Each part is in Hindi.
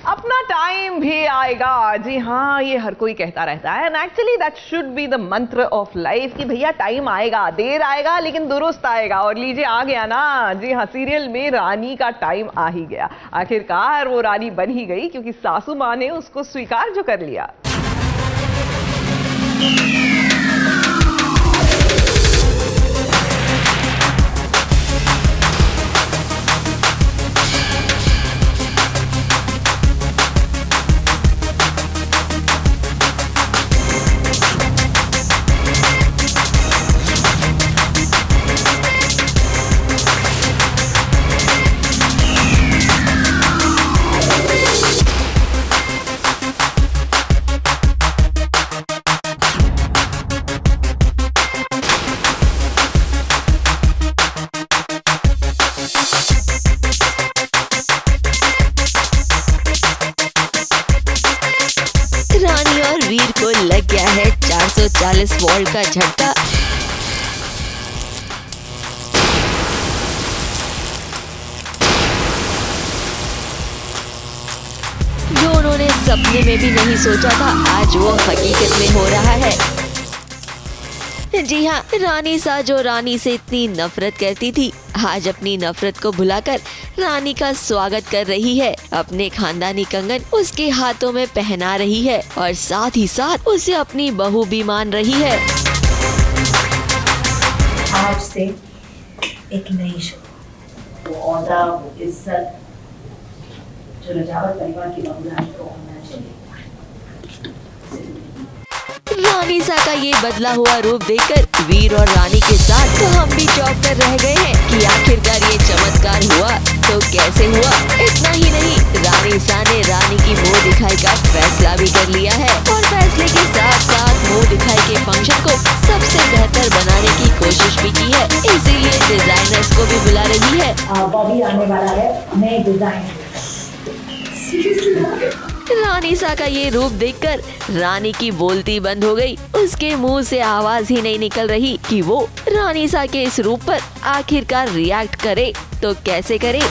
अपना टाइम भी आएगा। जी हाँ, ये हर कोई कहता रहता है and actually that should be the मंत्र ऑफ लाइफ कि भैया टाइम आएगा, देर आएगा लेकिन दुरुस्त आएगा। और लीजिए आ गया ना। जी हाँ, सीरियल में रानी का टाइम आ ही गया। आखिरकार वो रानी बन ही गई क्योंकि सासू माँ ने उसको स्वीकार जो कर लिया। रानी और वीर को लग गया है 440 वोल्ट का झटका। जो उन्होंने सपने में भी नहीं सोचा था, आज वो हकीकत में हो रहा है। जी हाँ, रानी सा जो रानी से इतनी नफरत करती थी, आज अपनी नफरत को भुलाकर रानी का स्वागत कर रही है। अपने खानदानी कंगन उसके हाथों में पहना रही है और साथ ही साथ उसे अपनी बहू भी मान रही है। आज से एक नई शो, वो औदा, वो इज्जत जो रजावत परिवार की बहू रानी को होना चाहिए। रानी सा का ये बदला हुआ रूप देखकर वीर और रानी के साथ तो हम भी चौंक कर रह गए हैं कि आखिरकार ये चमत्कार हुआ तो कैसे हुआ। इतना ही नहीं, रानी सा ने रानी की मुंह दिखाई का फैसला भी कर लिया है और फैसले के साथ साथ मुंह दिखाई के फंक्शन को सबसे बेहतर बनाने की कोशिश भी की है। इसीलिए डिजाइनर्स को भी बुला रही है। बॉबी आने वाला है नए डिजाइन। रानी सा का ये रूप देखकर रानी की बोलती बंद हो गई। उसके मुंह से आवाज ही नहीं निकल रही कि वो रानी सा के इस रूप पर आखिरकार रिएक्ट करे तो कैसे करे।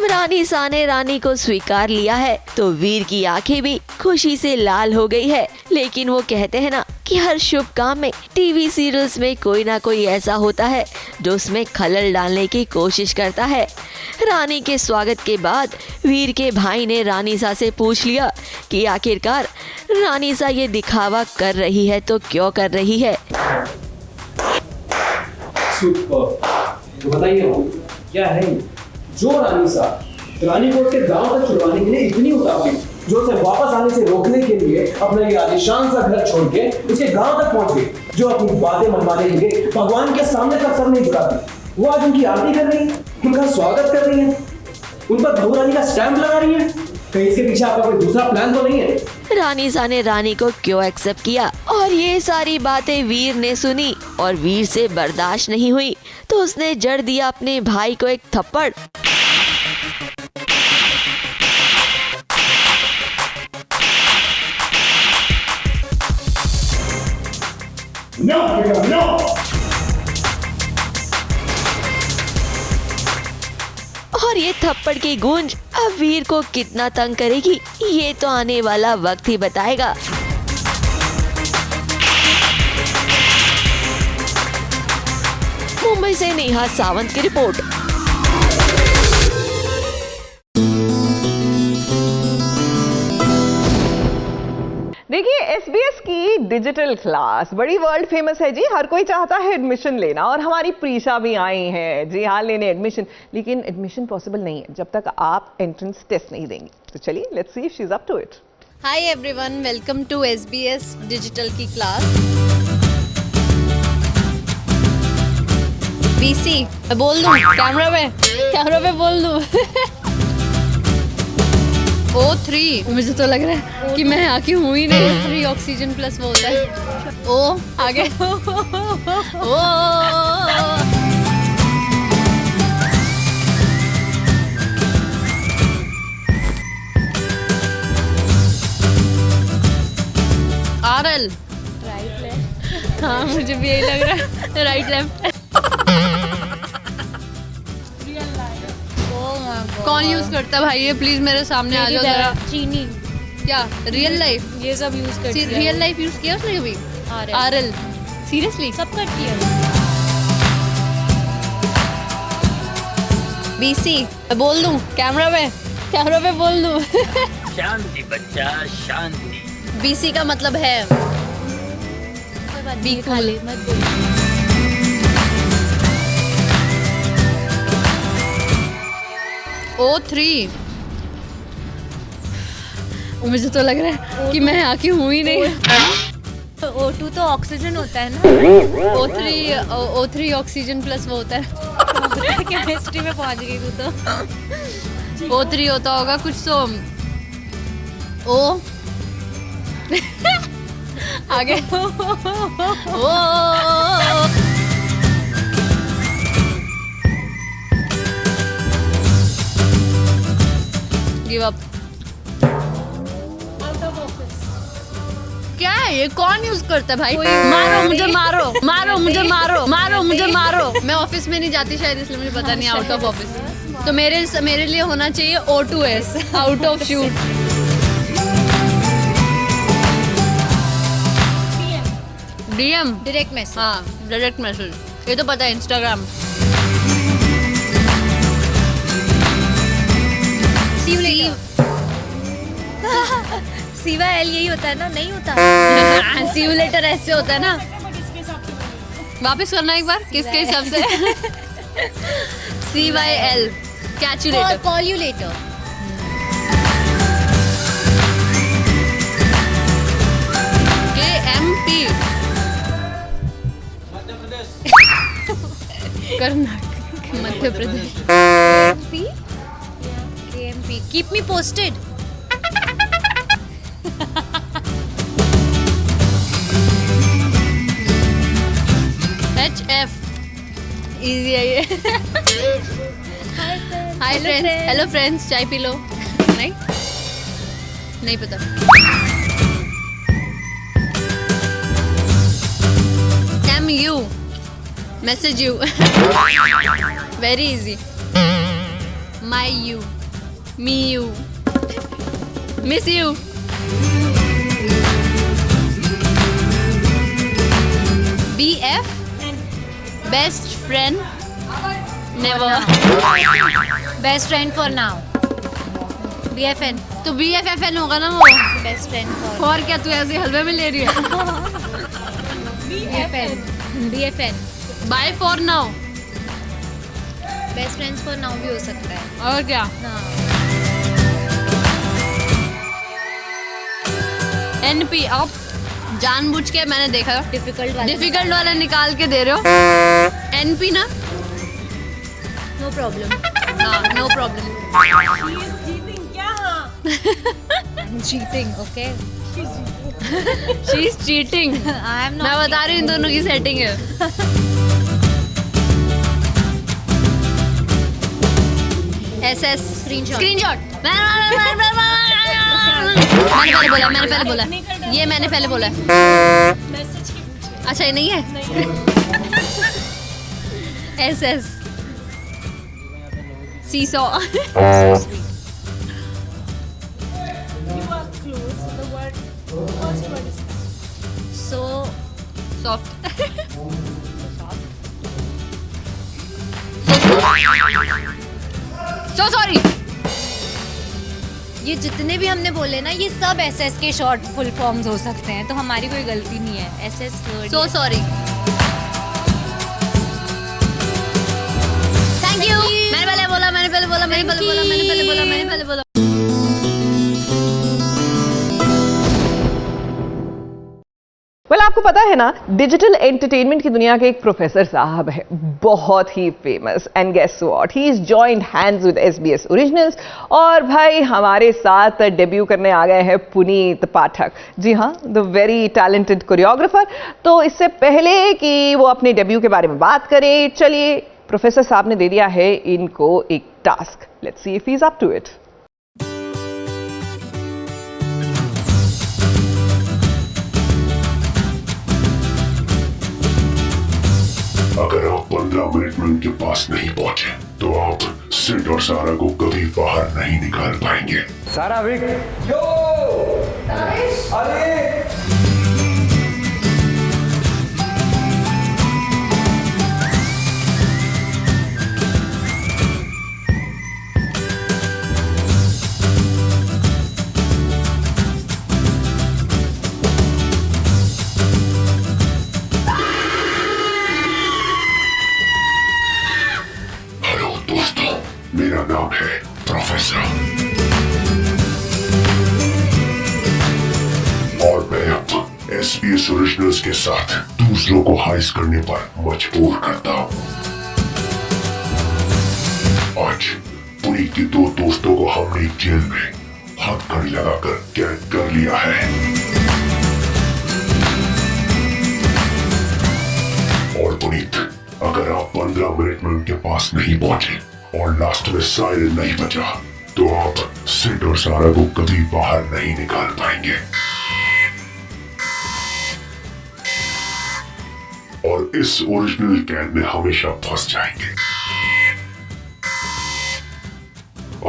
रानी सा ने रानी को स्वीकार लिया है तो वीर की आंखें भी खुशी से लाल हो गई है। लेकिन वो कहते हैं ना कि हर शुभ काम में, टीवी सीरियल्स में कोई ना कोई ऐसा होता है जो उसमें खलल डालने की कोशिश करता है। रानी के स्वागत के बाद वीर के भाई ने रानी सा से पूछ लिया कि आखिरकार रानी सा ये दिखावा कर रही है तो क्यों कर रही है। तो बताइए क्या है जो रानी को उसके गांव तक छुड़वाने के लिए इतनी उतावली, जो उसे वापस आने से रोकने के लिए अपना ये आलीशान सा घर छोड़ के उसके गांव तक पहुंच गई, जो अपनी बातें मनवाने के लिए भगवान के सामने तक सर नहीं झुकाती। वो आज उनकी आरती कर रही है, उनका स्वागत कर रही है, उन पर बहू रानी का स्टैंप लगा रही है। कहीं इसके पीछे आपका कोई दूसरा प्लान तो नहीं है? रानी सा ने रानी को क्यों एक्सेप्ट किया और ये सारी बातें वीर ने सुनी और वीर से बर्दाश्त नहीं हुई तो उसने जड़ दिया अपने भाई को एक थप्पड़। No, no. और ये थप्पड़ की गूंज अब वीर को कितना तंग करेगी ये तो आने वाला वक्त ही बताएगा। मुंबई से नेहा सावंत की रिपोर्ट। देखिए, SBS की डिजिटल क्लास बड़ी वर्ल्ड फेमस है जी। हर कोई चाहता है एडमिशन लेना और हमारी प्रीशा भी आई हैं जी हाँ लेने एडमिशन। लेकिन एडमिशन पॉसिबल नहीं है जब तक आप एंट्रेंस टेस्ट नहीं देंगे। तो चलिए let's see if she is up to it. Hi everyone, welcome to SBS digital की क्लास। BC बोल दूं कैमरा पे बोल दूं। O3 मुझे तो लग रहा है कि मैं आके हूँ ही नहीं। 3 ऑक्सीजन प्लस वो होता है। O आगे। ओ आरएल। Right left. हाँ मुझे भी यही लग रहा है, राइट लेफ्ट। कौन यूज करता है भाई ये? प्लीज मेरे सामने आ जाओ जरा। चीनी। क्या रियल लाइफ? ये सब यूज करती है। रियल लाइफ यूज किया उसने कभी? RL seriously? सब करती है। बीसी बोल दूं कैमरा पे बोल दूं? शांति बच्चा शांति। बीसी का मतलब है बी कूल। मत बोल। O3 मुझे तो लग रहा है कि मैं आके हूँ ही नहीं। O2 तो ऑक्सीजन होता है ना। O3 ऑक्सीजन प्लस वो होता है। केमिस्ट्री में पहुंच गई तू तो। O3 होता होगा कुछ तो O आगे ओ गिव अप। क्या है ये? कौन यूज करता है भाई? मारो मुझे, मारो। मैं ऑफिस में नहीं जाती शायद, इसलिए मुझे पता नहीं। आउट ऑफ ऑफिस तो मेरे लिए होना चाहिए O2S, out of shoot. DM direct message. हाँ डायरेक्ट मैसेज, ये तो पता है। इंस्टाग्राम CYL यही होता है ना? नहीं होता। सी यू लेटर ऐसे होता है ना। वापस करना एक बार किसके हिसाब से? CYL catch you later. Call you later. KMP Karnataka Madhya Pradesh. KMP keep me posted. HF easy है ये। हाय फ्रेंड्स, हेलो फ्रेंड्स, चाय पी लो। नहीं पता। MU message you. Very easy. My you, me you, miss you. BF best friend never. Best friend for now. BFN। तो BFFN होगा ना वो। Best friend for. और क्या तू ऐसे हलवे में ले रही है? BFN bye for now. Best friends for now भी हो सकता है। और क्या? NP अब जानबूझ के मैंने देखा डिफिकल्ट वाला निकाल के दे रहे हो। NP ना, नो प्रॉब्लम। हाँ no problem. Cheating okay. She is cheating. I am मैं बता रही हूँ इन दोनों की सेटिंग है। SS screenshot. मैंने पहले बोला। ये मैंने पहले बोला। अच्छा ये नहीं है। SS seesaw. So soft. So sorry. ये जितने भी हमने बोले ना, ये सब SS के शॉर्ट फुल फॉर्म्स हो सकते हैं, तो हमारी कोई गलती नहीं है। SS so sorry. Thank you. मैंने पहले बोला। वेल आपको पता है ना, डिजिटल एंटरटेनमेंट की दुनिया के एक प्रोफेसर साहब है, बहुत ही famous, and guess what, he is joined hands with SBS originals. और भाई हमारे साथ डेब्यू करने आ गए हैं पुनीत पाठक। जी हाँ, द वेरी टैलेंटेड कोरियोग्राफर। तो इससे पहले कि वो अपने डेब्यू के बारे में बात करें, चलिए प्रोफेसर साहब ने दे दिया है इनको एक task. Let's see if he is up to it. अगर आप 15 मिनट में उनके पास नहीं पहुंचे तो आप सिड और सारा को कभी बाहर नहीं निकाल पाएंगे। सारा विक यो अरे मेरा नाम है प्रोफेसर और मैं अब SBS ओरिजिनल्स के साथ दूसरों को हाइस करने पर मजबूर करता हूँ। आज पुनीत के 2 दोस्तों को हमने जेल में हथकड़ी लगाकर कैद कर लिया है और पुनीत, अगर आप 15 मिनट में उनके पास नहीं पहुंचे और लास्ट में साइरन नहीं बचा तो आप सिड और सारा को कभी बाहर नहीं निकाल पाएंगे और इस ओरिजिनल कैद में हमेशा फंस जाएंगे।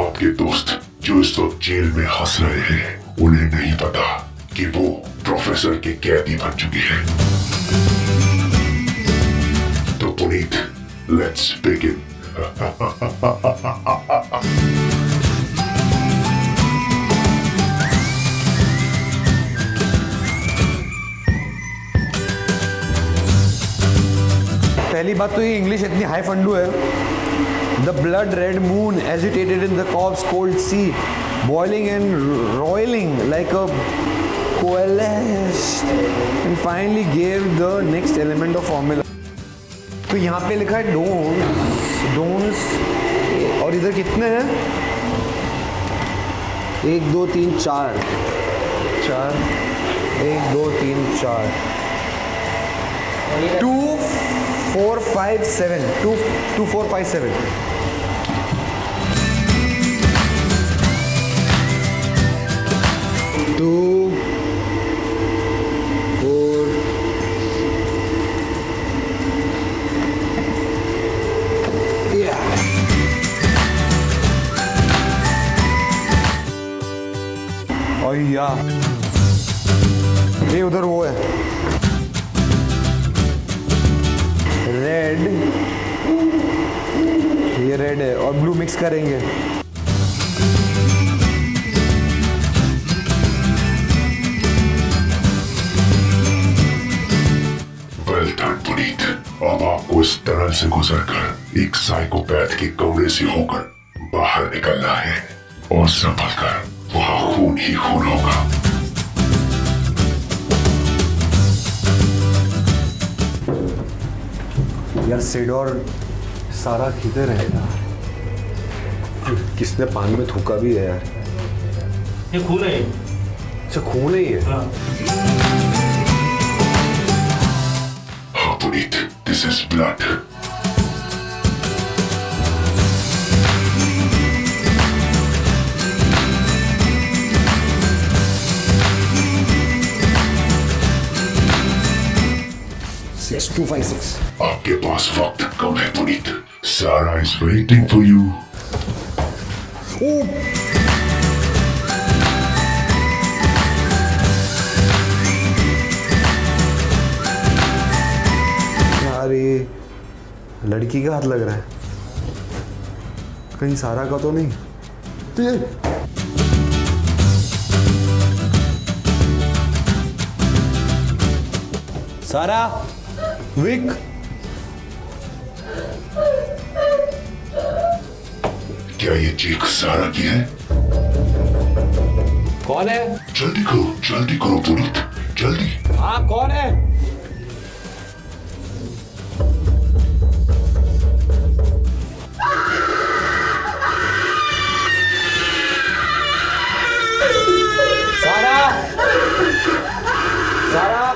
आपके दोस्त जो इस वक्त जेल में हंस रहे हैं, उन्हें नहीं पता कि वो प्रोफेसर के कैदी बन चुके हैं। तो पुनीत, लेट्स बिगिन। पहली बात तो ये इंग्लिश इतनी हाई फंडू है। The blood red moon agitated in the corpse cold sea boiling and roiling like a coalesced and finally gave the next element of formula। तो यहाँ पे लिखा है डोन्स और इधर कितने हैं? 1 2 3 4 1 2 3 4 2 4 5 7 2 4 5 7 2 या ये उधर वो है रेड, ये रेड है और ब्लू मिक्स करेंगे। वेल डन पुनीत, अब आपको इस टनल से गुजरकर एक साइकोपैथ के कमरे से होकर बाहर निकलना है और संभल कर वहां खून ही खून होगा। यार सिड और सारा किधर है यार? किसने पान में थूका भी है यार? ये खून है। अच्छा खून ही है। हाँ पुनीत, दिस इज ब्लड। आपके पास वक्त कम है पुनीत। सारा इज वेटिंग फॉर यू। यार ये लड़की का हाथ लग रहा है, कहीं सारा का तो नहीं? सारा, विक, क्या ये चीख सारा की है? कौन है? जल्दी करो पुनीत, जल्दी। हाँ कौन है? सारा, सारा,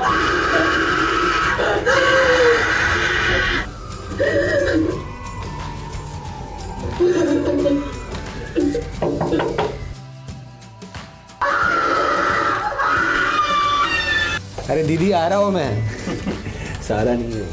अरे दीदी आ रहा हूं मैं। सारा नहीं है।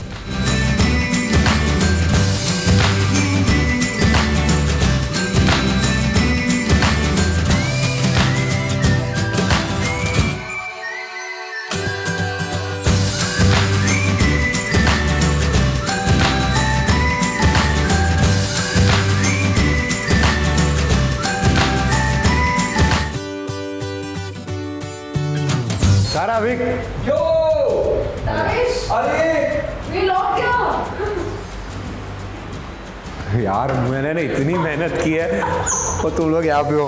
क्विक। यो अरे यार मैंने ना इतनी मेहनत की है और तुम लोग यहाँ पे हो।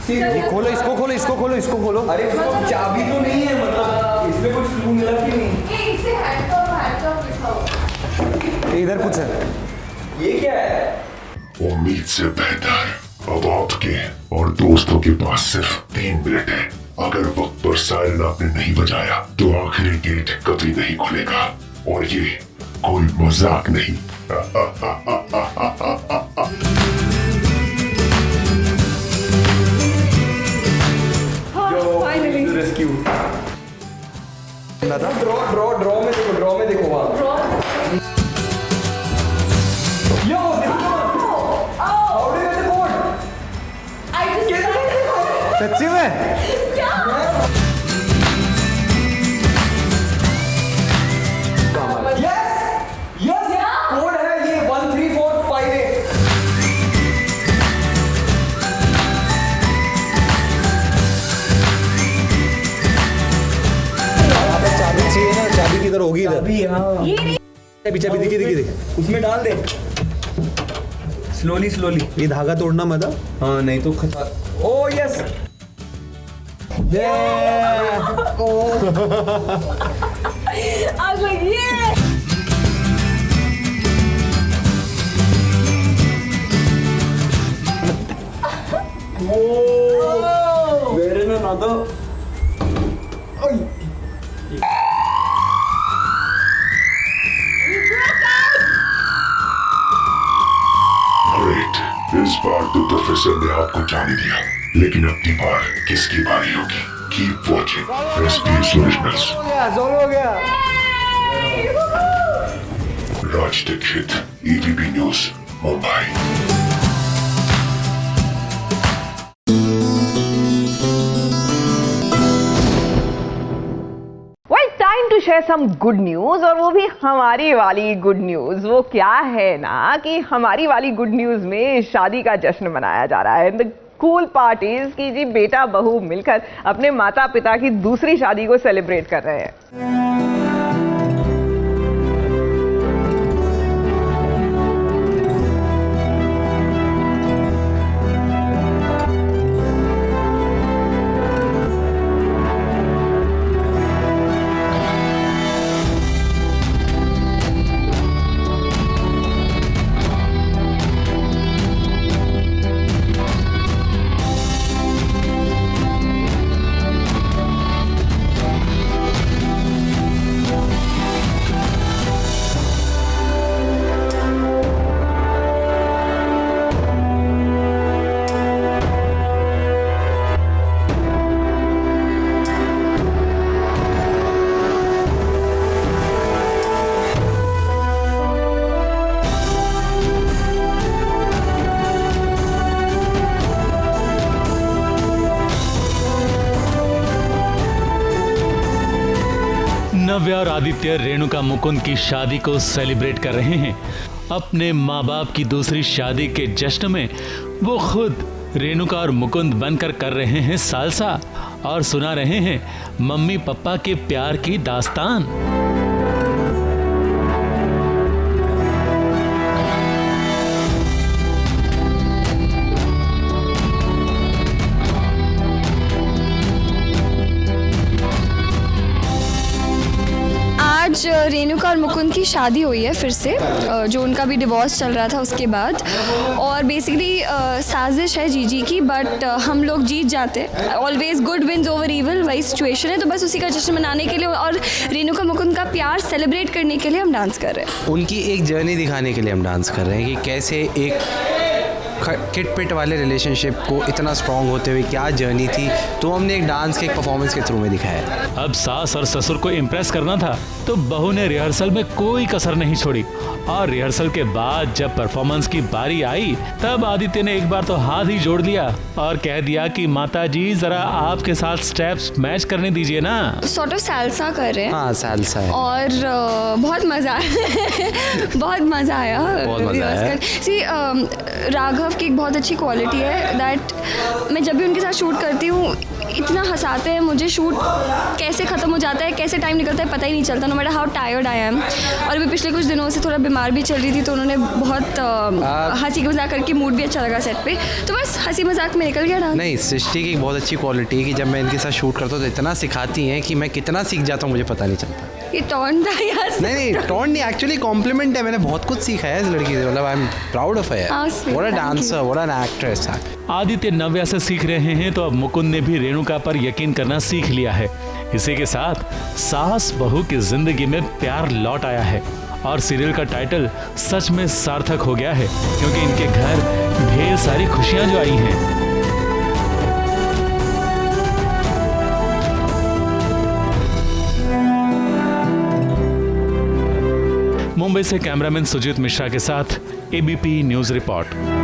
ये खोलो, इसको खोलो, इसको खोलो, इसको खोलो। अरे उसको चाबी तो नहीं है, मतलब इसमें कुछ क्लू मिला कि नहीं? इधर कुछ है। ये क्या है? उम्मीद से बेहतर। अब आपके और दोस्तों के पास सिर्फ 3 मिनट है। अगर वक्त पर सायरन आपने नहीं बजाया तो आखिरी गेट कभी नहीं खुलेगा, और ये कोई मजाक नहीं। रेस्क्यू। ड्रॉ में देखो वहाँ। यो सच्ची में? यस कोड है ये 13458। चाबी चाहिए ना, चाबी किधर होगी? इधर पीछे दिखी दिखी। उसमें डाल दे स्लोली। ये धागा तोड़ना मत। हाँ नहीं तो खतरा। ओ यस वेरे ना तो ग्रेट, इस बार तो प्रोफेसर ने आपको जाने दिया, लेकिन अगली बार किसकी बारी होगी? Keep watching SBS originals. हो गया। Raj Dikshit, ETV news, Mumbai. Time to share some good news, और वो भी हमारी वाली गुड न्यूज। वो क्या है ना कि हमारी वाली गुड न्यूज में शादी का जश्न मनाया जा रहा है। द कूल पार्टीज की जी बेटा बहू मिलकर अपने माता पिता की दूसरी शादी को सेलिब्रेट कर रहे हैं। नव्या और आदित्य रेणुका मुकुंद की शादी को सेलिब्रेट कर रहे हैं। अपने माँ बाप की दूसरी शादी के जश्न में वो खुद रेणुका और मुकुंद बनकर कर रहे हैं सालसा और सुना रहे हैं मम्मी पापा के प्यार की दास्तान। आज रेणुका और मुकुंद की शादी हुई है फिर से, जो उनका भी डिवोर्स चल रहा था उसके बाद। और बेसिकली साजिश है जीजी की, बट हम लोग जीत जाते। Always good wins over evil, वही सिचुएशन है। तो बस उसी का जश्न मनाने के लिए और रेणुका मुकुंद का प्यार सेलिब्रेट करने के लिए हम डांस कर रहे हैं। उनकी एक जर्नी दिखाने के लिए हम डांस कर रहे हैं कि कैसे एक किट पिट वाले रिलेशनशिप को इतना स्ट्रॉन्ग होते हुए क्या जर्नी थी, तो हमने एक डांस के एक परफॉर्मेंस के थ्रू में दिखाया। अब सास और ससुर को इम्प्रेस करना था तो बहू ने रिहर्सल में कोई कसर नहीं छोड़ी, और रिहर्सल के बाद जब परफॉर्मेंस की बारी आई तब आदित्य ने एक बार तो हाथ ही जोड़ दिया और कह दिया कि माताजी जरा आपके साथ स्टेप्स मैच करने दीजिए ना। सॉर्ट ऑफ सालसा कर रहे हैं। हाँ सालसा है। और बहुत मजा आया बहुत मजा आया। राघव की एक बहुत अच्छी क्वालिटी है दैट मैं जब भी उनके साथ शूट करती हूँ इतना हंसाते हैं मुझे, शूट कैसे ख़त्म हो जाता है, कैसे टाइम निकलता है पता ही नहीं चलता, no matter how tired I am. और अभी पिछले कुछ दिनों से थोड़ा बीमार भी चल रही थी, तो उन्होंने बहुत हंसी मजाक करके मूड भी अच्छा लगा सेट पे, तो बस हंसी मजाक में निकल गया डांस। नहीं, सृष्टि की बहुत अच्छी क्वालिटी है कि जब मैं इनके साथ शूट करता हूँ तो इतना सिखाती हैं कि मैं कितना सीख जाता हूँ मुझे पता नहीं चलता। ये टॉन्ट था यार? नहीं टॉन्ट नहीं, एक्चुअली कॉम्प्लीमेंट है, मैंने बहुत कुछ सीखा है इस लड़की से, मतलब I am proud of her, what a dancer, what an actress. Aditya Navya से सीख रहे हैं तो अब मुकुंद ने भी रेणुका पर यकीन करना सीख लिया है। इसी के साथ सास बहू की जिंदगी में प्यार लौट आया है और सीरियल का टाइटल सच में सार्थक हो गया है, क्योंकि इनके घर ढेर सारी खुशियां जो आई हैं। मुंबई से कैमरामैन सुजीत मिश्रा के साथ एबीपी न्यूज रिपोर्ट।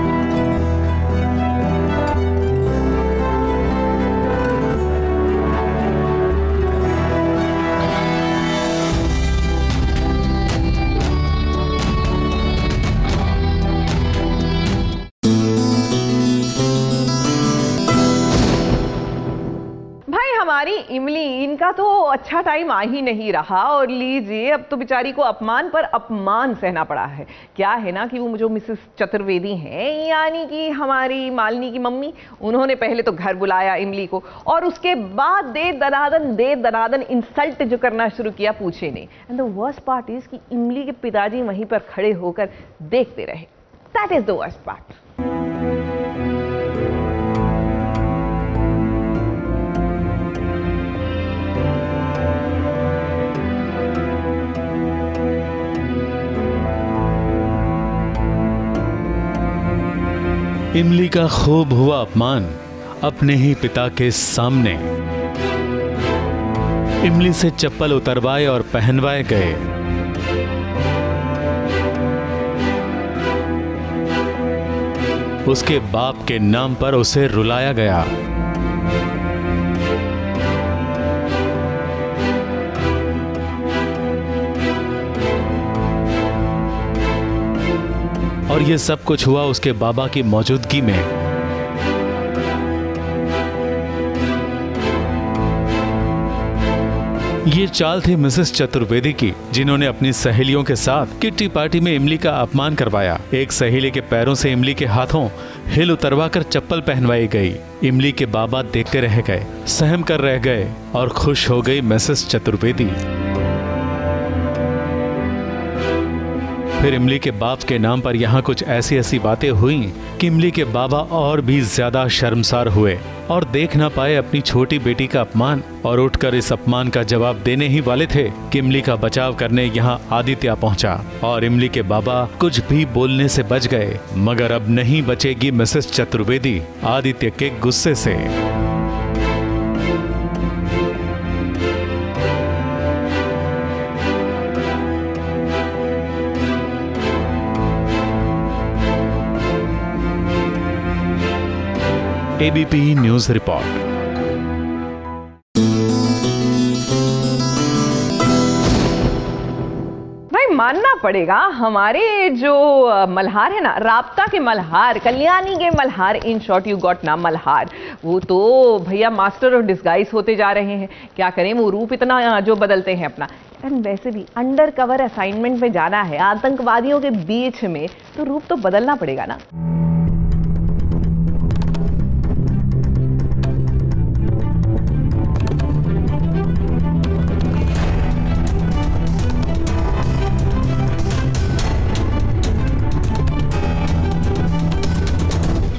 हमारी इमली, इनका तो अच्छा टाइम आ ही नहीं रहा और लीजिए अब तो बेचारी को अपमान पर अपमान सहना पड़ा है। क्या है ना कि वो जो मिसेस चतुर्वेदी हैं, यानी कि हमारी मालिनी की मम्मी, उन्होंने पहले तो घर बुलाया इमली को और उसके बाद दे दनादन इंसल्ट जो करना शुरू किया पूछे नहीं। And the worst part is कि इमली के पिताजी वहीं पर खड़े होकर देखते रहे। That is the worst part. इमली का खूब हुआ अपमान अपने ही पिता के सामने। इमली से चप्पल उतरवाए और पहनवाए गए। उसके बाप के नाम पर उसे रुलाया गया। और ये सब कुछ हुआ उसके बाबा की मौजूदगी में। ये चाल थी मिसेस चतुर्वेदी की, जिन्होंने अपनी सहेलियों के साथ किट्टी पार्टी में इमली का अपमान करवाया। एक सहेली के पैरों से इमली के हाथों हिल उतरवाकर चप्पल पहनवाई गई। इमली के बाबा देखते रह गए, सहम कर रह गए और खुश हो गई मिसेस चतुर्वेदी। फिर इमली के बाप के नाम पर यहाँ कुछ ऐसी बातें हुई कि इमली के बाबा और भी ज्यादा शर्मसार हुए और देख ना पाए अपनी छोटी बेटी का अपमान, और उठकर इस अपमान का जवाब देने ही वाले थे कि इमली का बचाव करने यहाँ आदित्य पहुंचा और इमली के बाबा कुछ भी बोलने से बच गए। मगर अब नहीं बचेगी मिसेस चतुर्वेदी आदित्य के गुस्से से। ABP news report. भाई मानना पड़ेगा, हमारे जो मल्हार है ना, राब्ता के मल्हार, कल्याणी के Malhar, in short you got ना मल्हार, वो तो भैया मास्टर ऑफ डिस्गाइज होते जा रहे हैं। क्या करें, वो रूप इतना जो बदलते हैं अपना। एंड वैसे भी अंडर कवर असाइनमेंट में जाना है आतंकवादियों के बीच में, तो रूप तो बदलना पड़ेगा ना।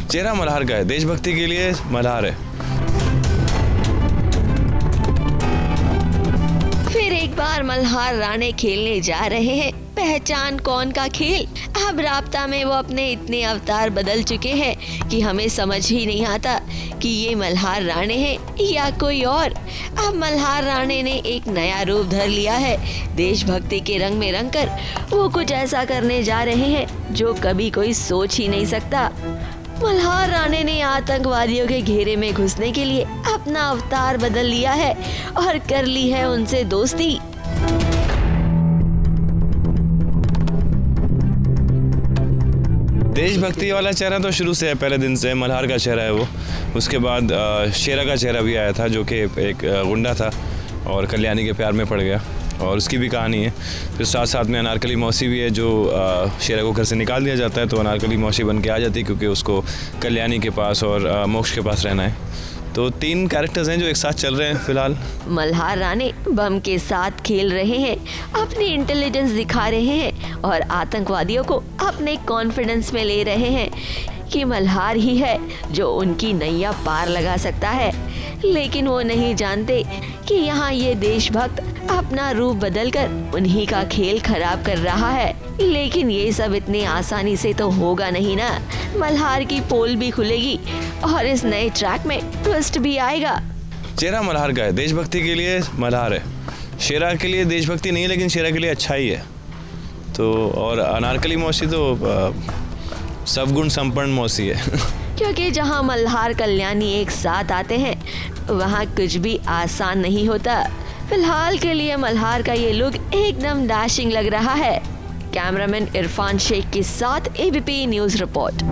चेहरा मल्हार का है, देशभक्ति के लिए मल्हार है। फिर एक बार मल्हार राणे खेलने जा रहे हैं पहचान कौन का खेल। अब राब्ता में वो अपने इतने अवतार बदल चुके हैं कि हमें समझ ही नहीं आता कि ये मल्हार राणे हैं या कोई और। अब मल्हार राणे ने एक नया रूप धर लिया है। देशभक्ति के रंग में रंगकर वो कुछ ऐसा करने जा रहे हैं जो कभी कोई सोच ही नहीं सकता। मल्हार राणे ने आतंकवादियों के घेरे में घुसने के लिए अपना अवतार बदल लिया है और कर ली है उनसे दोस्ती। देशभक्ति वाला चेहरा तो शुरू से है, पहले दिन से मल्हार का चेहरा है वो। उसके बाद शेरा का चेहरा भी आया था, जो कि एक गुंडा था और कल्याणी के प्यार में पड़ गया, और उसकी भी कहानी है। फिर साथ साथ में अनारकली मौसी भी है, जो शेरा को घर से निकाल दिया जाता है तो अनारकली मौसी बन के आ जाती है, क्योंकि उसको कल्याणी के पास और मोक्ष के पास रहना है। तो 3 कैरेक्टर्स हैं जो एक साथ चल रहे हैं फिलहाल। मल्हार राणे बम के साथ खेल रहे हैं, अपनी इंटेलिजेंस दिखा रहे हैं और आतंकवादियों को अपने कॉन्फिडेंस में ले रहे हैं कि मल्हार ही है जो उनकी नैया पार लगा सकता है। लेकिन वो नहीं जानते कि यहाँ ये देशभक्त अपना रूप बदलकर उन्हीं का खेल खराब कर रहा है। लेकिन ये सब इतनी आसानी से तो होगा नहीं ना। मल्हार की पोल भी खुलेगी और इस नए ट्रैक में ट्विस्ट भी आएगा। चेहरा मल्हार का है, देशभक्ति के लिए मल्हार है, शेरा के लिए देशभक्ति नहीं है, लेकिन शेरा के लिए अच्छा ही है। तो और अनारकली मौसी तो सवगुण संपन्न मौसी है। क्योंकि जहाँ मल्हार कल्याणी एक साथ आते हैं वहाँ कुछ भी आसान नहीं होता। फिलहाल के लिए मल्हार का ये लुक एकदम डैशिंग लग रहा है। कैमरामैन इरफान शेख के साथ एबीपी न्यूज रिपोर्ट।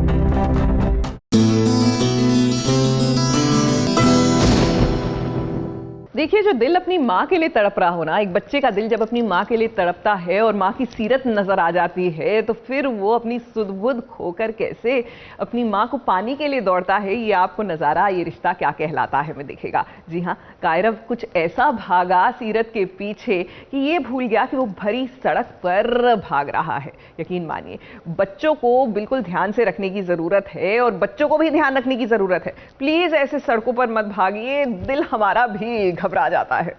देखिए, जो दिल अपनी माँ के लिए तड़प रहा हो ना, एक बच्चे का दिल जब अपनी माँ के लिए तड़पता है और माँ की सीरत नजर आ जाती है, तो फिर वो अपनी सुध-बुध खोकर कैसे अपनी माँ को पाने के लिए दौड़ता है, ये आपको नज़ारा ये रिश्ता क्या कहलाता है में दिखेगा। जी हाँ, कायरव कुछ ऐसा भागा सीरत के पीछे कि ये भूल गया कि वो भरी सड़क पर भाग रहा है। यकीन मानिए, बच्चों को बिल्कुल ध्यान से रखने की ज़रूरत है और बच्चों को भी ध्यान रखने की ज़रूरत है। प्लीज़ ऐसे सड़कों पर मत भागिए, दिल हमारा भी घबरा जाता है।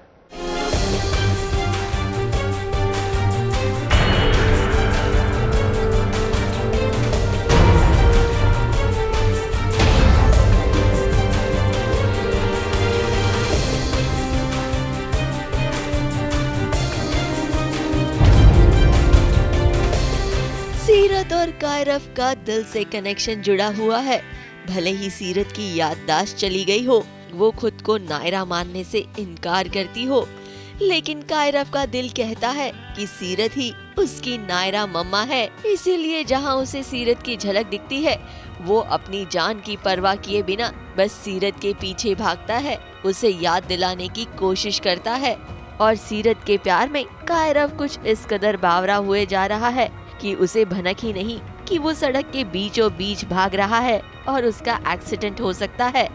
सीरत और कायरव का दिल से कनेक्शन जुड़ा हुआ है। भले ही सीरत की याददाश्त चली गई हो, वो खुद को नायरा मानने से इनकार करती हो, लेकिन कायरव का दिल कहता है कि सीरत ही उसकी नायरा मम्मा है। इसीलिए जहां उसे सीरत की झलक दिखती है, वो अपनी जान की परवाह किए बिना बस सीरत के पीछे भागता है, उसे याद दिलाने की कोशिश करता है। और सीरत के प्यार में कायरव कुछ इस कदर बावरा हुए जा रहा है कि उसे भनक ही नहीं कि वो सड़क के बीचों बीच भाग रहा है और उसका एक्सीडेंट हो सकता है।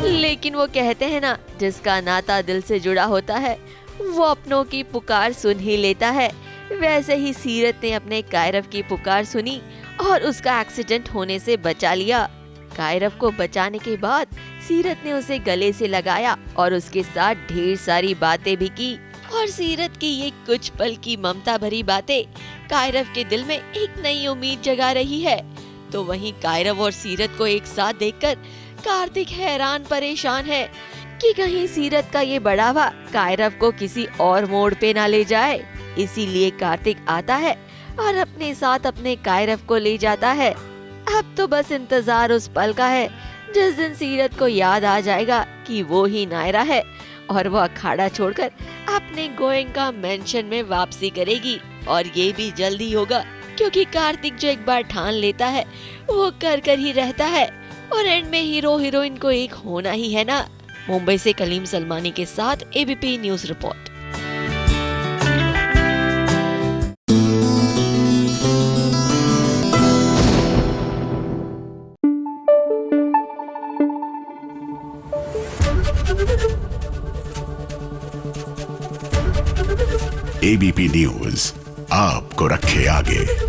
लेकिन वो कहते हैं ना, जिसका नाता दिल से जुड़ा होता है वो अपनों की पुकार सुन ही लेता है। वैसे ही सीरत ने अपने कायरव की पुकार सुनी और उसका एक्सीडेंट होने से बचा लिया। कायरव को बचाने के बाद सीरत ने उसे गले से लगाया और उसके साथ ढेर सारी बातें भी की। और सीरत की ये कुछ पल की ममता भरी बातें कायरव के दिल में एक नई उम्मीद जगा रही है। तो वहीं कायरव और सीरत को एक साथ देखकर कार्तिक हैरान परेशान है कि कहीं सीरत का ये बढ़ावा कायरव को किसी और मोड़ पे ना ले जाए। इसीलिए कार्तिक आता है और अपने साथ अपने कायरव को ले जाता है। अब तो बस इंतजार उस पल का है जिस दिन सीरत को याद आ जाएगा कि वो ही नायरा है और वो अखाड़ा छोड़कर अपने गोयंका मेंशन में वापसी करेगी। और ये भी जल्दी होगा, क्योंकि कार्तिक जो एक बार ठान लेता है वो कर ही रहता है। और एंड में हीरो हीरोइन को एक होना ही है ना। मुंबई से कलीम सलमानी के साथ ABP news report. ABP news आपको रखे आगे।